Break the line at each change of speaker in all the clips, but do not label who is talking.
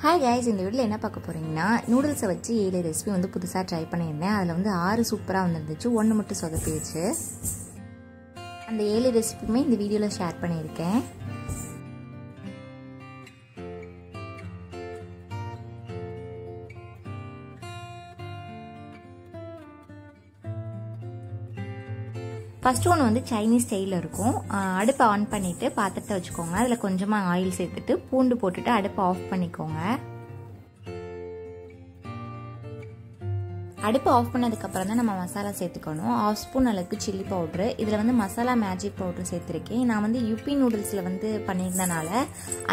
Hi guys, இந்த வீடியோல என்ன பார்க்க போறீங்கன்னா நூடுல்ஸை வச்சு 7 ரெசிபி வந்து புதுசா ட்ரை பண்ணியிருந்தேன். அதுல வந்து 6 சூப்பரா வந்துருந்துச்சு, 1 மட்டும் சொதப்பிடுச்சு. அந்த 7 ரெசிபியுமே இந்த வீடியோல ஷேர் பண்ணியிருக்கேன். ஃபர்ஸ்ட் ஒன் வந்து சைனீஸ் ஸ்டைலில் இருக்கும். அடுப்பை ஆன் பண்ணிவிட்டு பாத்திரத்தை வச்சுக்கோங்க. அதில் கொஞ்சமாக ஆயில் சேர்த்துட்டு பூண்டு போட்டுட்டு அடுப்பை ஆஃப் பண்ணிக்கோங்க. அடுப்பை ஆஃப் பண்ணதுக்கப்புறம் தான் நம்ம மசாலா சேர்த்துக்கணும். 1/2 ஸ்பூன் அளவுக்கு சில்லி பவுட்ரு. இதில் வந்து மசாலா மேஜிக் பவுட்ரு சேர்த்துருக்கேன். நான் வந்து யுபி நூடுல்ஸில் வந்து பண்ணியிருந்தனால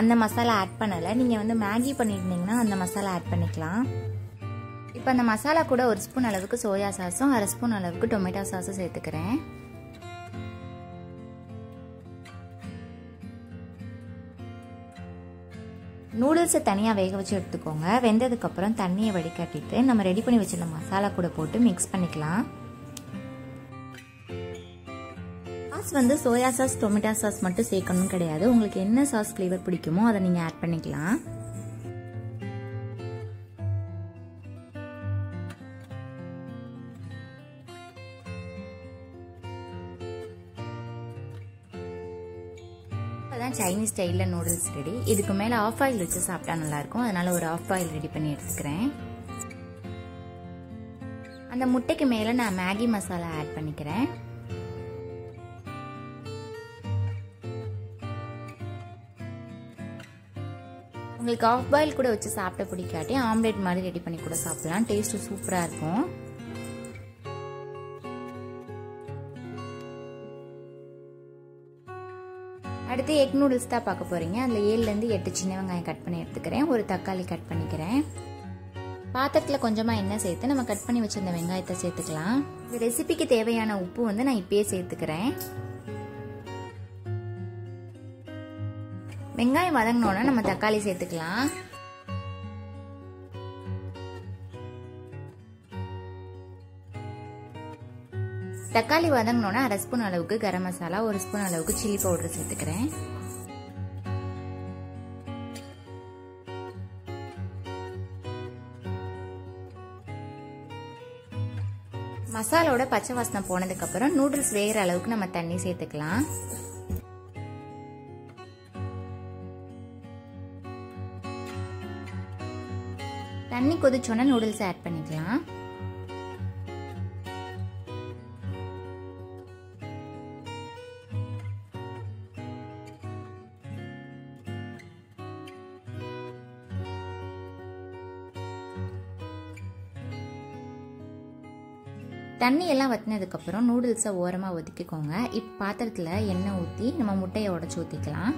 அந்த மசாலா ஆட் பண்ணலை. நீங்கள் வந்து மேகி பண்ணியிருந்தீங்கன்னா அந்த மசாலா ஆட் பண்ணிக்கலாம். இப்போ அந்த மசாலா கூட 1 ஸ்பூன் அளவுக்கு சோயா சாஸும் 1/2 ஸ்பூன் அளவுக்கு டொமேட்டோ சாஸும் சேர்த்துக்கிறேன். நூடுல்ஸை தனியாக வேக வச்சு எடுத்துக்கோங்க. வெந்ததுக்கப்புறம் தண்ணியை வடிகட்டிட்டு நம்ம ரெடி பண்ணி வச்சிருந்த மசாலா கூட போட்டு மிக்ஸ் பண்ணிக்கலாம். சாஸ் வந்து சோயா சாஸ் டொமேட்டோ சாஸ் மட்டும் சேர்க்கணும்னு கிடையாது. உங்களுக்கு என்ன சாஸ் ஃப்ளேவர் பிடிக்குமோ அதை நீங்கள் ஆட் பண்ணிக்கலாம். சைனீஸ் ஸ்டைலில் நூடுல்ஸ் ரெடி. இதுக்கு மேலே ஆஃப் ஆயில் வச்சு சாப்பிட்டா நல்லாயிருக்கும். அதனால ஒரு ஆஃப் ஆயில் ரெடி பண்ணி எடுத்துக்கிறேன். அந்த முட்டைக்கு மேலே நான் மேகி மசாலா ஆட் பண்ணிக்கிறேன். உங்களுக்கு ஆஃப் பாயில் கூட வச்சு சாப்பிட பிடிக்காட்டி ஆம்லேட் மாதிரி ரெடி பண்ணி கூட சாப்பிடலாம். டேஸ்ட் சூப்பராக இருக்கும். அடுத்து எக் நூடுல்ஸ் தான் பார்க்க போறீங்க. அதில் 7லேருந்து 8 சின்ன வெங்காயம் கட் பண்ணி எடுத்துக்கிறேன். ஒரு தக்காளி கட் பண்ணிக்கிறேன். பாத்திரத்தில் கொஞ்சமாக எண்ணெய் சேர்த்து நம்ம கட் பண்ணி வச்சிருந்த வெங்காயத்தை சேர்த்துக்கலாம். இந்த ரெசிபிக்கு தேவையான உப்பு வந்து நான் இப்பயே சேர்த்துக்கிறேன். வெங்காயம் வதங்கினோன்னா நம்ம தக்காளி சேர்த்துக்கலாம். தக்காளி வதங்கினோன்னா 1/2 ஸ்பூன் அளவுக்கு கரம் மசாலா, 1 ஸ்பூன் அளவுக்கு சில்லி பவுடர் சேர்த்துக்கிறேன். மசாலோட பச்சை வாசனை போனதுக்கு அப்புறம் நூடுல்ஸ் வேகிற அளவுக்கு நம்ம தண்ணி சேர்த்துக்கலாம். தண்ணி கொதிச்சோன்னா நூடுல்ஸ் ஆட் பண்ணிக்கலாம். தண்ணி எல்லாம் வற்றினதுக்கு அப்புறம் நூடுல்ஸை ஓரமாக ஒதுக்கிக்கோங்க. இப்போ பாத்திரத்தில் எண்ணெய் ஊற்றி நம்ம முட்டையை உடச்சி ஊற்றிக்கலாம்.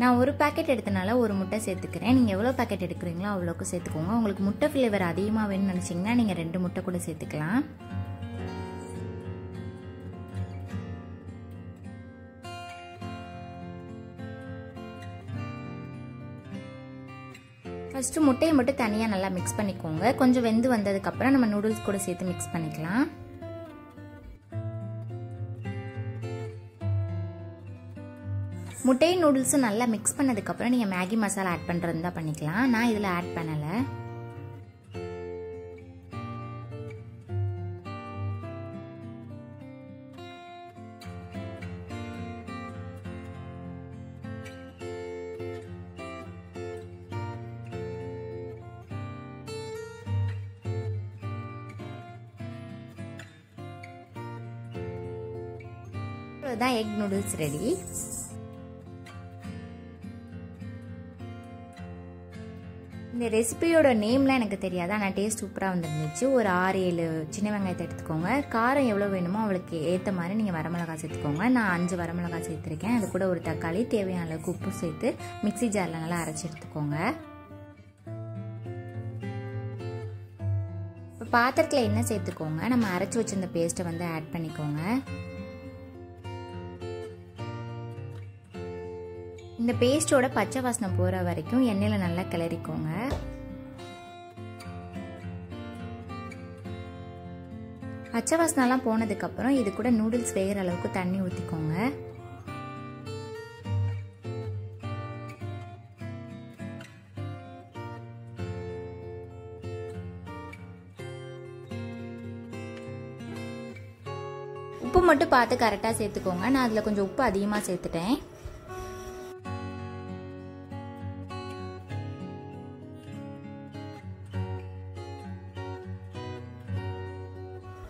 நான் ஒரு பேக்கெட் எடுத்தனால ஒரு முட்டை சேர்த்துக்கிறேன். நீங்கள் எவ்வளோ பேக்கெட் எடுக்கிறீங்களோ அவ்வளோக்கு சேர்த்துக்கோங்க. உங்களுக்கு முட்டை ஃப்ளேவர் அதிகமாக வேணும்னு நினச்சிங்கன்னா நீங்கள் 2 முட்டை கூட சேர்த்துக்கலாம். ஃபர்ஸ்ட் முட்டையை மட்டும் தனியாக நல்லா மிக்ஸ் பண்ணிக்கோங்க. கொஞ்சம் வெந்து வந்ததுக்கப்புறம் நம்ம நூடுல்ஸ் கூட சேர்த்து மிக்ஸ் பண்ணிக்கலாம். முட்டையும் நூடுல்ஸும் நல்லா மிக்ஸ் பண்ணதுக்கப்புறம் நீங்கள் மேகி மசாலா ஆட் பண்ணுறது தான் பண்ணிக்கலாம். நான் இதில் ஆட் பண்ணலை. தான் எக் நூடுல்ஸ் ரெடி. இந்த ரெசிபியோட நேம்லாம் எனக்கு தெரியாது, ஆனால் டேஸ்ட் சூப்பராக வந்துருந்துச்சு. ஒரு 6-7 சின்ன வெங்காயத்தை எடுத்துக்கோங்க. காரம் எவ்வளோ வேணுமோ அவளுக்கு ஏற்ற மாதிரி நீங்கள் வரமிளகாய் சேர்த்துக்கோங்க. நான் 5 வரமிளகாய் சேர்த்துருக்கேன். அது கூட ஒரு தக்காளி, தேவையான அளவுக்கு உப்பு சேர்த்து மிக்ஸி ஜாரில் நல்லா அரைச்சி எடுத்துக்கோங்க. இப்போ பாத்திரத்தில் எண்ணெய் சேர்த்துக்கோங்க. நம்ம அரைச்சி வச்சிருந்த பேஸ்ட்டை வந்து ஆட் பண்ணிக்கோங்க. இந்த பேஸ்டோட பச்சை வாசனை போகிற வரைக்கும் எண்ணெயில் நல்லா கிளறிக்கோங்க. பச்சை வாசனைலாம் போனதுக்கப்புறம் இது கூட நூடுல்ஸ் வேகிற அளவுக்கு தண்ணி ஊற்றிக்கோங்க. உப்பு மட்டும் பார்த்து கரெக்டாக சேர்த்துக்கோங்க. நான் அதில் கொஞ்சம் உப்பு அதிகமாக சேர்த்துட்டேன்.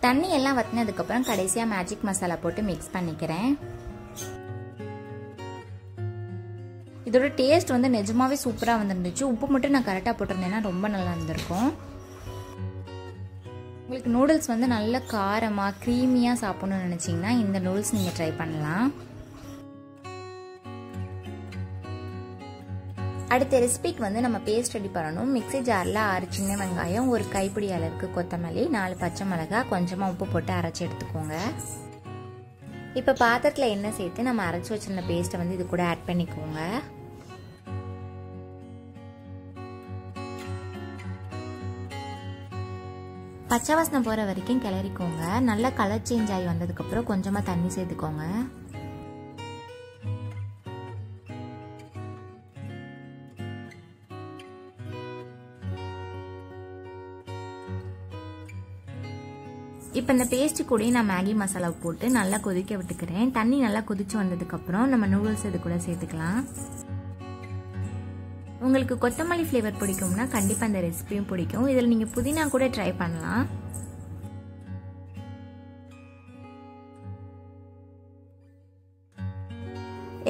தண்ணி எல்லாம் வற்றினதுக்கப்புறம் கடைசியாக மேஜிக் மசாலா போட்டு மிக்ஸ் பண்ணிக்கிறேன். இதோட டேஸ்ட் வந்து நிஜமாவே சூப்பராக வந்துருந்துச்சு. உப்பு மட்டும் நான் கரெக்டாக போட்டிருந்தேன்னா ரொம்ப நல்லா இருந்திருக்கும். உங்களுக்கு நூடுல்ஸ் வந்து நல்ல காரமாக க்ரீமியாக சாப்பிடணும்னு நினச்சிங்கன்னா இந்த நூடுல்ஸ் நீங்கள் ட்ரை பண்ணலாம். அடுத்த ரெசிபிக்கு வந்து நம்ம பேஸ்ட் ரெடி பண்ணணும். மிக்ஸி ஜாரில் 6 சின்ன வெங்காயம், ஒரு கைப்பிடி அளவுக்கு கொத்தமல்லி, 4 பச்சை மிளகாய், கொஞ்சமாக உப்பு போட்டு அரைச்சி எடுத்துக்கோங்க. இப்போ பாத்திரத்தில் எண்ணெய் சேர்த்து நம்ம அரைச்சி வச்சிருந்த பேஸ்ட்டை வந்து இது கூட ஆட் பண்ணிக்கோங்க. பச்சை வாசனை போகிற வரைக்கும் கிளறிக்கோங்க. நல்லா கலர் சேஞ்ச் ஆகி வந்ததுக்கப்புறம் கொஞ்சமாக தண்ணி சேர்த்துக்கோங்க. இப்போ இந்த பேஸ்ட் கூட நான் மேகி மசாலா போட்டு நல்லா கொதிக்க விட்டுக்கிறேன். தண்ணி நல்லா கொதிச்சு வந்ததுக்கப்புறம் நம்ம நூடுல்ஸ் இது கூட சேர்த்துக்கலாம். உங்களுக்கு கொத்தமல்லி ஃப்ளேவர் பிடிக்கும்னா கண்டிப்பாக இந்த ரெசிபியும் பிடிக்கும். இதில் நீங்கள் புதினா கூட ட்ரை பண்ணலாம்.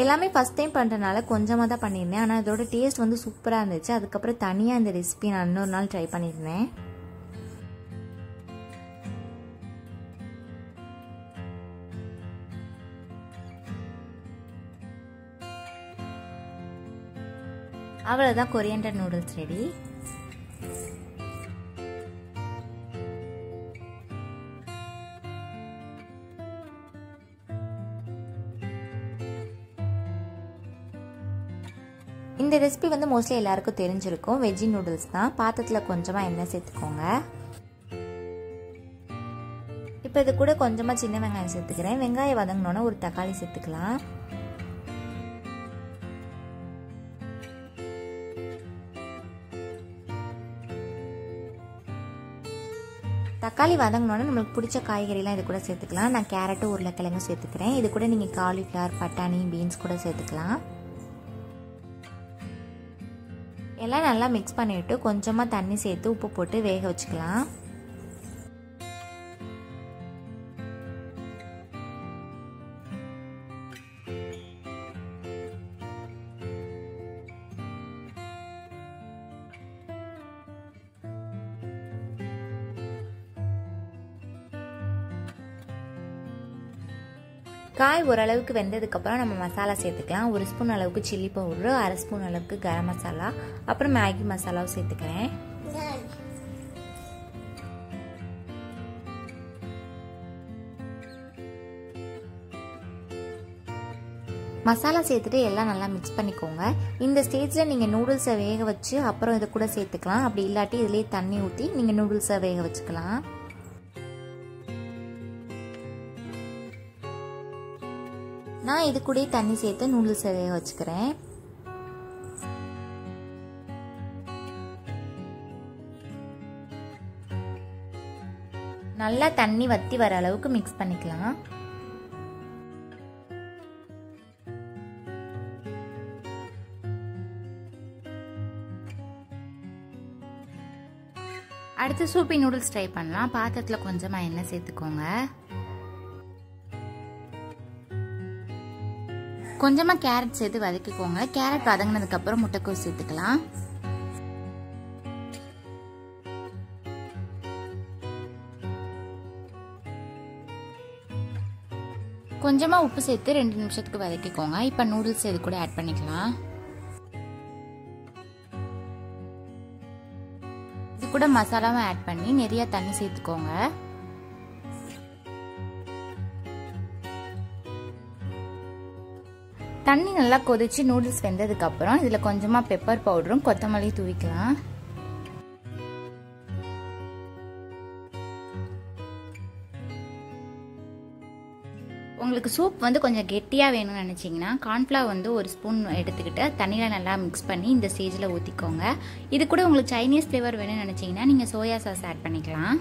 எல்லாமே ஃபர்ஸ்ட் டைம் பண்ணுறதுனால கொஞ்சமாக தான் பண்ணியிருந்தேன். ஆனால் இதோட டேஸ்ட் வந்து சூப்பராக இருந்துச்சு. அதுக்கப்புறம் தனியாக இந்த ரெசிபி நான் இன்னொரு நாள் ட்ரை பண்ணியிருந்தேன். அவ்வளோதான், கொரியண்டர் நூடுல்ஸ் ரெடி. இந்த ரெசிபி வந்து மோஸ்ட்லி எல்லாருக்கும் தெரிஞ்சிருக்கும். வெஜ்ஜி நூடுல்ஸ் தான். பாத்திரத்தில் கொஞ்சமாக எண்ணெய் சேர்த்துக்கோங்க. இப்போ இது கூட கொஞ்சமாக சின்ன வெங்காயம் சேர்த்துக்கிறேன். வெங்காயம் வதங்கினோன்னா ஒரு தக்காளி சேர்த்துக்கலாம். தக்காளி வதங்கினோன்னா நம்மளுக்கு பிடிச்ச காய்கறிலாம் இது கூட சேர்த்துக்கலாம். நான் கேரட்டு உருளைக்கிழங்கும் சேர்த்துக்கிறேன். இது கூட நீங்கள் காலிஃப்ளவர், பட்டாணி, பீன்ஸ் கூட சேர்த்துக்கலாம். எல்லாம் நல்லா மிக்ஸ் பண்ணிவிட்டு கொஞ்சமாக தண்ணி சேர்த்து உப்பு போட்டு வேக வச்சுக்கலாம். காய் ஓரளவுக்கு வெந்ததுக்கப்புறம் நம்ம மசாலா சேர்த்துக்கலாம். 1 ஸ்பூன் அளவுக்கு சில்லி பவுடரு, 1/2 ஸ்பூன் அளவுக்கு கரம் மசாலா, அப்புறம் மேகி மசாலாவும் சேர்த்துக்கிறேன். மசாலா சேர்த்துட்டு எல்லாம் நல்லா மிக்ஸ் பண்ணிக்கோங்க. இந்த ஸ்டேஜில் நீங்கள் நூடுல்ஸை வேக வச்சு அப்புறம் இதை கூட சேர்த்துக்கலாம். அப்படி இல்லாட்டி இதுலேயே தண்ணி ஊற்றி நீங்கள் நூடுல்ஸை வேக வச்சுக்கலாம். நான் இது கூட தண்ணி சேர்த்து நூடுல்ஸை வேக வச்சுக்கிறேன். நல்லா தண்ணி வத்தி வர அளவுக்கு மிக்ஸ் பண்ணிக்கலாம். அடுத்து சூப்பி நூடுல்ஸ் ட்ரை பண்ணலாம். பாத்திரத்தில் கொஞ்சமாக எண்ணெய் சேர்த்துக்கோங்க. கொஞ்சமாக கேரட் சேர்த்து வதக்கிக்கோங்க. கேரட் வதங்கினதுக்கப்புறம் முட்டைக்கோஸ் சேர்த்துக்கலாம். கொஞ்சமாக உப்பு சேர்த்து 2 நிமிஷத்துக்கு வதக்கிக்கோங்க. இப்போ நூடுல்ஸ் இது கூட ஆட் பண்ணிக்கலாம். இது கூட மசாலாவும் ஆட் பண்ணி நிறைய தண்ணி சேர்த்துக்கோங்க. தண்ணி நல்லா கொதிச்சு நூடுல்ஸ் வெந்ததுக்கு அப்புறம் இதுல கொஞ்சமா பெப்பர் பவுடரும் கொத்தமல்லி தூவிக்கலாம். உங்களுக்கு சூப் வந்து கொஞ்சம் கெட்டியா வேணும்னு நினைச்சீங்கன்னா கார்ன்ஃப்ளவர் வந்து 1 ஸ்பூன் எடுத்துக்கிட்டு தண்ணியில நல்லா மிக்ஸ் பண்ணி இந்த ஸ்டேஜ்ல ஊத்திக்கோங்க. இது கூட உங்களுக்கு சைனீஸ் ஃப்ளேவர் வேணும்னு நினைச்சீங்கன்னா நீங்க சோயா சாஸ் ஆட் பண்ணிக்கலாம்.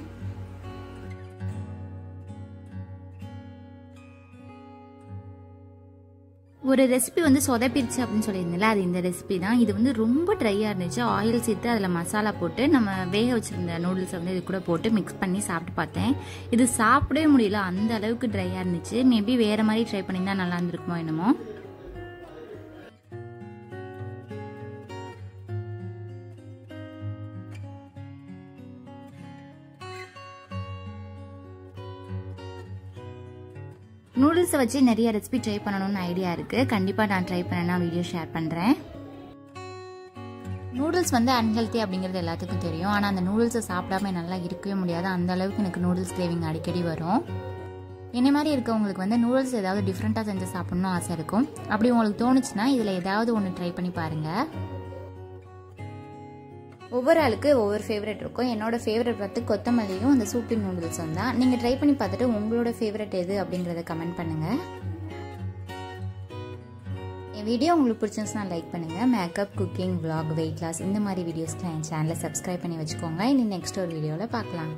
ஒரு ரெசிபி வந்து சொதப்பிடுச்சு அப்படின்னு சொல்லியிருந்தேன்ல, அது இந்த ரெசிபி தான். இது வந்து ரொம்ப ட்ரையாக இருந்துச்சு. ஆயில் சேர்த்து அதில் மசாலா போட்டு நம்ம வேக வச்சுருந்த நூடுல்ஸை வந்து இது கூட போட்டு மிக்ஸ் பண்ணி சாப்பிட்டு பார்த்தேன். இது சாப்பிடவே முடியல, அந்த அளவுக்கு ட்ரையாக இருந்துச்சு. மேபி வேறு மாதிரி ட்ரை பண்ணியிருந்தா நல்லா இருந்திருக்குமோ என்னமோ. நூடுல்ஸை வச்சு நிறைய ரெசிபி ட்ரை பண்ணணும்னு ஐடியா இருக்குது. கண்டிப்பாக நான் ட்ரை பண்ணேன்னா வீடியோ ஷேர் பண்ணுறேன். நூடுல்ஸ் வந்து அன்ஹெல்த்தி அப்படிங்கிறது எல்லாத்துக்கும் தெரியும். ஆனால் அந்த நூடுல்ஸை சாப்பிடாம நல்லா இருக்கவே முடியாது. அந்த அளவுக்கு எனக்கு நூடுல்ஸ் கிரேவிங் அடிக்கடி வரும். என்ன மாதிரி இருக்கவங்களுக்கு வந்து நூடுல்ஸ் ஏதாவது டிஃப்ரெண்ட்டாக செஞ்சு சாப்பிட்ணுன்னு ஆசை இருக்கும். அப்படி உங்களுக்கு தோணுச்சுன்னா இதில் ஏதாவது ஒன்று ட்ரை பண்ணி பாருங்கள். ஒவ்வொரு ஆளுக்கு ஒவ்வொரு ஃபேவரட் இருக்கும். என்னோட ஃபேவரட் பார்த்து கொத்தமல்லியும் அந்த சூப்பி நூடுல்ஸும் தான். நீங்கள் ட்ரை பண்ணி பார்த்துட்டு உங்களோட ஃபேவரட் எது அப்படிங்கிறத கமெண்ட் பண்ணுங்கள். என் வீடியோ உங்களுக்கு பிடிச்சிருந்துச்சுன்னா லைக் பண்ணுங்கள். Makeup, cooking, vlog, weight loss இந்த மாதிரி வீடியோஸ்க்கு என் சேனலை சப்ஸ்கிரைப் பண்ணி வச்சுக்கோங்க. இனி நெக்ஸ்ட் ஒரு வீடியோவில் பார்க்கலாம்.